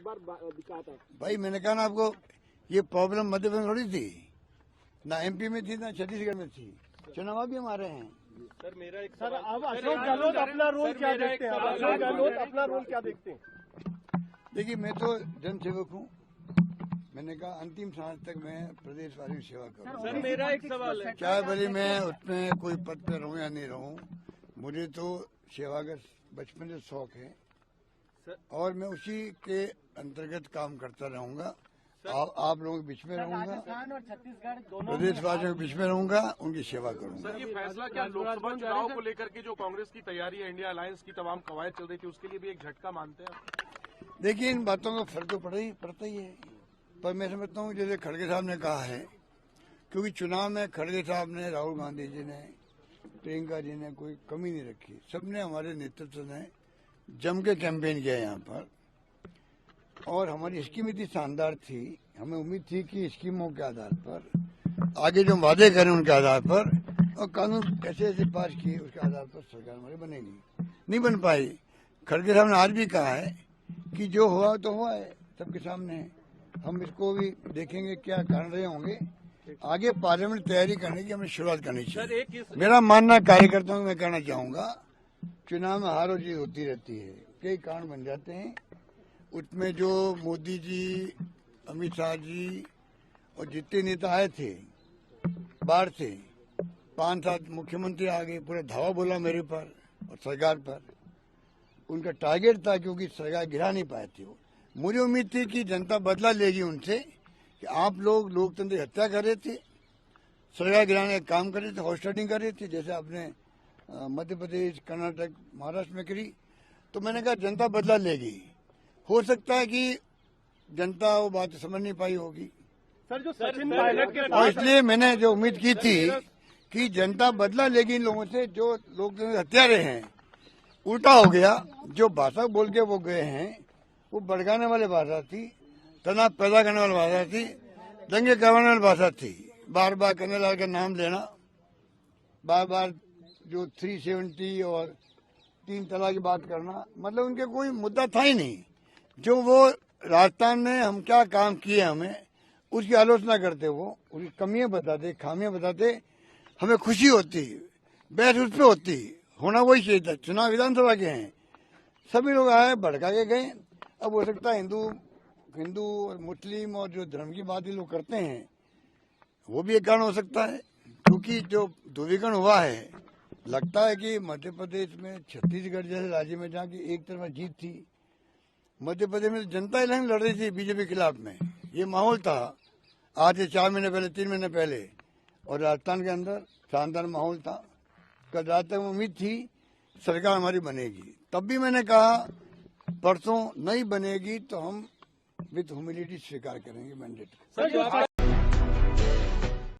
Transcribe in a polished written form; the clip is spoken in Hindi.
एक बार दिखा था। भाई मैंने कहा ना आपको, ये प्रॉब्लम मध्य प्रदेश में थोड़ी थी, ना एमपी में थी ना छत्तीसगढ़ में थी, चुनाव भी हमारे हैं। सर मेरा एक सर अब अशोक गहलोत अपना रोल क्या देखते हैं? अशोक गहलोत अपना रोल क्या देखते हैं? देखिए मैं तो जनसेवक हूँ, मैंने कहा अंतिम सांस तक मैं प्रदेश वाली सेवा करूँ। सर मेरा एक सवाल है, चाहे भले मैं उसमें कोई पद पे रहूँ या नहीं रहूँ, मुझे तो सेवा का बचपन से शौक है और मैं उसी के अंतर्गत काम करता रहूंगा। आप लोगों के बीच में रहूंगा, राजस्थान और छत्तीसगढ़ दोनों प्रदेशवासियों के बीच में रहूंगा, उनकी सेवा करूंगा। सर ये फैसला क्या लोकसभा चुनाव को लेकर के जो कांग्रेस की तैयारी है, इंडिया अलायंस की तमाम कवायद चल रही थी, उसके लिए भी एक झटका मानते हैं? देखिए इन बातों का फर्क तो पड़ता ही है, पर मैं समझता हूँ जैसे खड़गे साहब ने कहा है, क्योंकि चुनाव में खड़गे साहब ने, राहुल गांधी जी ने, प्रियंका जी ने कोई कमी नहीं रखी, सबने हमारे नेतृत्व ने जम के कैंपेन किया यहाँ पर और हमारी स्कीम इतनी शानदार थी, हमें उम्मीद थी कि स्कीमों के आधार पर आगे जो वादे करें उनके आधार पर और कानून ऐसे ऐसे पास किए उसके आधार पर सरकार हमारी बनेगी, नहीं बन पाई। खड़गे साहब ने आज भी कहा है कि जो हुआ तो हुआ है, सबके सामने है, हम इसको भी देखेंगे क्या कारण रहे होंगे, आगे पार्लियामेंट तैयारी करने की हमें शुरुआत करनी चाहिए। मेरा मानना कार्यकर्ताओं को मैं कहना चाहूंगा, चुनाव में हार और जीत होती रहती है, कई कारण बन जाते हैं, उसमें जो मोदी जी, अमित शाह जी और जितने नेता आए थे बाहर से, 5-7 मुख्यमंत्री आ गए, पूरा धावा बोला मेरे पर और सरकार पर, उनका टारगेट था क्योंकि सरकार गिरा नहीं पाए थे वो। मुझे उम्मीद थी कि जनता बदला लेगी उनसे कि आप लोग लोकतंत्र की हत्या कर रहे थे, सरकार गिराने का काम कर रहे थे, हॉस्टिंग कर रहे थे, जैसे आपने मध्य प्रदेश, कर्नाटक, महाराष्ट्र में करी, तो मैंने कहा जनता बदला लेगी। हो सकता है कि जनता वो बात समझ नहीं पाई होगी, सर जो सचिन पायलट के और इसलिए मैंने जो उम्मीद की थी कि जनता बदला लेगी इन लोगों से जो लोकतंत्र हत्यारे हैं। उल्टा हो गया, जो भाषा बोल के वो गए हैं वो भड़काने वाली भाषा थी, तनाव पैदा करने वाली भाषा थी, दंगे करवाने वाली भाषा थी, बार बार कन्हैयालाल का नाम लेना, बार बार जो 370 और 3 तलाक की बात करना, मतलब उनके कोई मुद्दा था ही नहीं। जो वो राजस्थान में हम क्या काम किए हमें उसकी आलोचना करते, वो उनकी कमियां बताते, खामियां बताते, हमें खुशी होती, बहस उस पर होती, होना वही चाहिए था। चुनाव विधानसभा के हैं, सभी लोग आए भड़का के गए। अब हो सकता है हिंदू और मुस्लिम और जो धर्म की बात ये लोग करते हैं वो भी एक कारण हो सकता है, क्योंकि जो ध्रुवीकरण हुआ है, लगता है कि मध्य प्रदेश में, छत्तीसगढ़ जैसे राज्य में जहाँ की एक तरफा जीत थी, मध्य प्रदेश में जनता इलेक्शन लड़ रही थी बीजेपी के खिलाफ में, ये माहौल था आज से 4 महीने पहले, 3 महीने पहले, और राजस्थान के अंदर शानदार माहौल था। कल रात तक उम्मीद थी सरकार हमारी बनेगी, तब भी मैंने कहा परसों नहीं बनेगी तो हम विद ह्यूमिलिटी स्वीकार करेंगे मैंडेट।